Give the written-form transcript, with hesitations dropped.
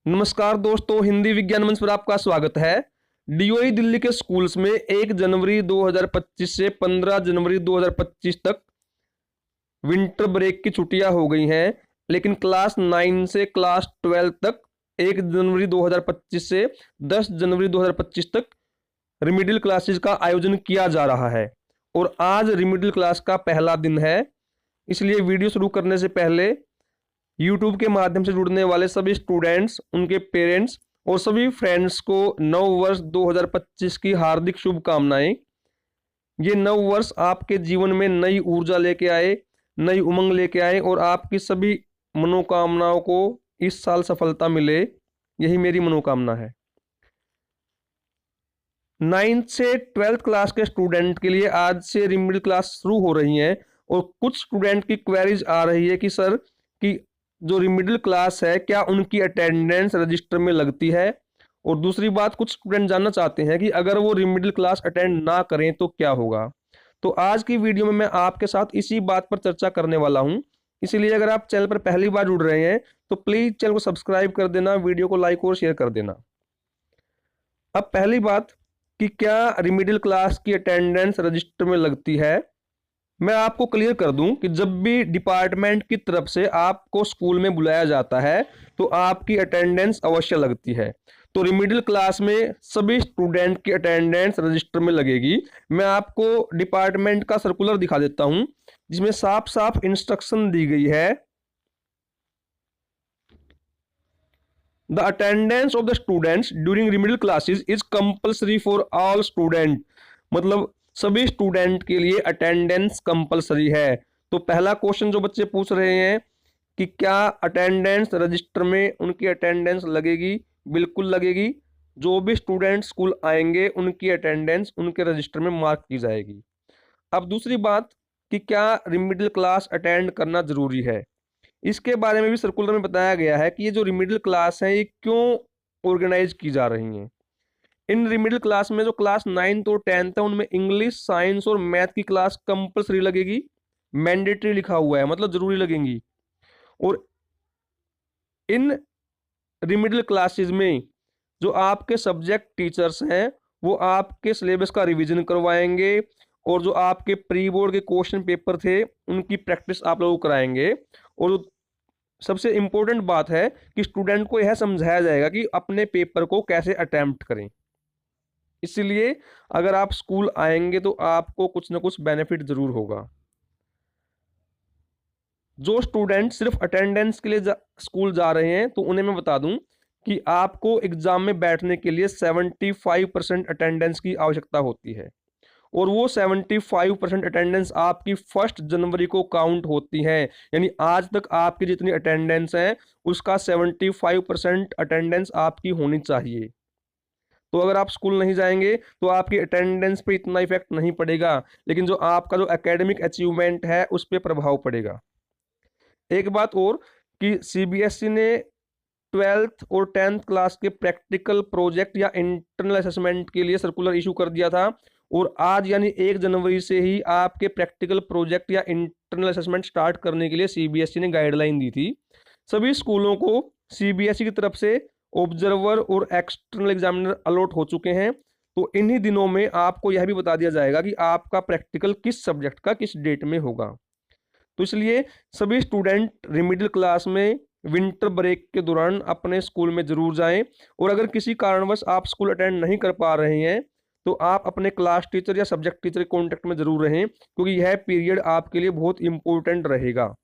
नमस्कार दोस्तों, हिंदी विज्ञान मंच पर आपका स्वागत है। डीओई दिल्ली के स्कूल्स में 1 जनवरी 2025 से 15 जनवरी 2025 तक विंटर ब्रेक की छुट्टियां हो गई हैं, लेकिन क्लास 9 से क्लास 12 तक 1 जनवरी 2025 से 10 जनवरी 2025 तक रिमिडियल क्लासेस का आयोजन किया जा रहा है। और आज रिमिडियल क्लास का पहला दिन है, इसलिए वीडियो शुरू करने से पहले यूट्यूब के माध्यम से जुड़ने वाले सभी स्टूडेंट्स, उनके पेरेंट्स और सभी फ्रेंड्स को नव वर्ष 2025 की हार्दिक शुभकामनाएं। ये नव वर्ष आपके जीवन में नई ऊर्जा लेके आए, नई उमंग लेके आए और आपकी सभी मनोकामनाओं को इस साल सफलता मिले, यही मेरी मनोकामना है। 9th से 12th क्लास के स्टूडेंट के लिए आज से रिमिडियल क्लास शुरू हो रही हैं और कुछ स्टूडेंट की क्वेरीज आ रही है कि सर कि जो रिमिडियल क्लास है क्या उनकी अटेंडेंस रजिस्टर में लगती है। और दूसरी बात, कुछ स्टूडेंट जानना चाहते हैं कि अगर वो रिमिडियल क्लास अटेंड ना करें तो क्या होगा। तो आज की वीडियो में मैं आपके साथ इसी बात पर चर्चा करने वाला हूं। इसीलिए अगर आप चैनल पर पहली बार जुड़ रहे हैं तो प्लीज चैनल को सब्सक्राइब कर देना, वीडियो को लाइक और शेयर कर देना। अब पहली बात कि क्या रिमिडियल क्लास की अटेंडेंस रजिस्टर में लगती है, मैं आपको क्लियर कर दूं कि जब भी डिपार्टमेंट की तरफ से आपको स्कूल में बुलाया जाता है तो आपकी अटेंडेंस अवश्य लगती है। तो रिमिडियल क्लास में सभी स्टूडेंट की अटेंडेंस रजिस्टर में लगेगी। मैं आपको डिपार्टमेंट का सर्कुलर दिखा देता हूं जिसमें साफ साफ इंस्ट्रक्शन दी गई है। The attendance of the students during remedial classes is compulsory for all student. मतलब सभी स्टूडेंट के लिए अटेंडेंस कंपलसरी है। तो पहला क्वेश्चन जो बच्चे पूछ रहे हैं कि क्या अटेंडेंस रजिस्टर में उनकी अटेंडेंस लगेगी, बिल्कुल लगेगी। जो भी स्टूडेंट स्कूल आएंगे उनकी अटेंडेंस उनके रजिस्टर में मार्क की जाएगी। अब दूसरी बात कि क्या रिमिडियल क्लास अटेंड करना जरूरी है, इसके बारे में भी सर्कुलर में बताया गया है कि ये जो रिमिडियल क्लास है ये क्यों ऑर्गेनाइज की जा रही हैं। इन रिमिडियल क्लास में जो क्लास 9th और 10th है उनमें इंग्लिश, साइंस और मैथ की क्लास कंपलसरी लगेगी। मैंडेटरी लिखा हुआ है, मतलब जरूरी लगेंगी। और इन रिमिडियल क्लासेस में जो आपके सब्जेक्ट टीचर्स हैं वो आपके सिलेबस का रिवीजन करवाएंगे और जो आपके प्री बोर्ड के क्वेश्चन पेपर थे उनकी प्रैक्टिस आप लोगों को कराएंगे। और सबसे इंपॉर्टेंट बात है कि स्टूडेंट को यह समझाया जाएगा कि अपने पेपर को कैसे अटेम्प्ट करें। इसलिए अगर आप स्कूल आएंगे तो आपको कुछ ना कुछ बेनिफिट जरूर होगा। जो स्टूडेंट सिर्फ अटेंडेंस के लिए स्कूल जा रहे हैं तो उन्हें मैं बता दूं कि आपको एग्जाम में बैठने के लिए 75% अटेंडेंस की आवश्यकता होती है। और वो 75% अटेंडेंस आपकी 1 जनवरी को काउंट होती है। यानी आज तक आपकी जितनी अटेंडेंस है उसका 75% अटेंडेंस आपकी होनी चाहिए। तो अगर आप स्कूल नहीं जाएंगे तो आपकी अटेंडेंस पे इतना इफेक्ट नहीं पड़ेगा, लेकिन जो आपका जो एकेडमिक अचीवमेंट है उस पर प्रभाव पड़ेगा। एक बात और कि सीबीएसई ने 12th और 10th क्लास के प्रैक्टिकल प्रोजेक्ट या इंटरनल असेसमेंट के लिए सर्कुलर इशू कर दिया था। और आज यानी 1 जनवरी से ही आपके प्रैक्टिकल प्रोजेक्ट या इंटरनल असेसमेंट स्टार्ट करने के लिए सीबीएसई ने गाइडलाइन दी थी। सभी स्कूलों को सीबीएसई की तरफ से ऑब्जर्वर और एक्सटर्नल एग्जामिनर अलॉट हो चुके हैं। तो इन्हीं दिनों में आपको यह भी बता दिया जाएगा कि आपका प्रैक्टिकल किस सब्जेक्ट का किस डेट में होगा। तो इसलिए सभी स्टूडेंट रिमिडियल क्लास में विंटर ब्रेक के दौरान अपने स्कूल में जरूर जाएं। और अगर किसी कारणवश आप स्कूल अटेंड नहीं कर पा रहे हैं तो आप अपने क्लास टीचर या सब्जेक्ट टीचर के कॉन्टेक्ट में जरूर रहें, क्योंकि यह पीरियड आपके लिए बहुत इंपॉर्टेंट रहेगा।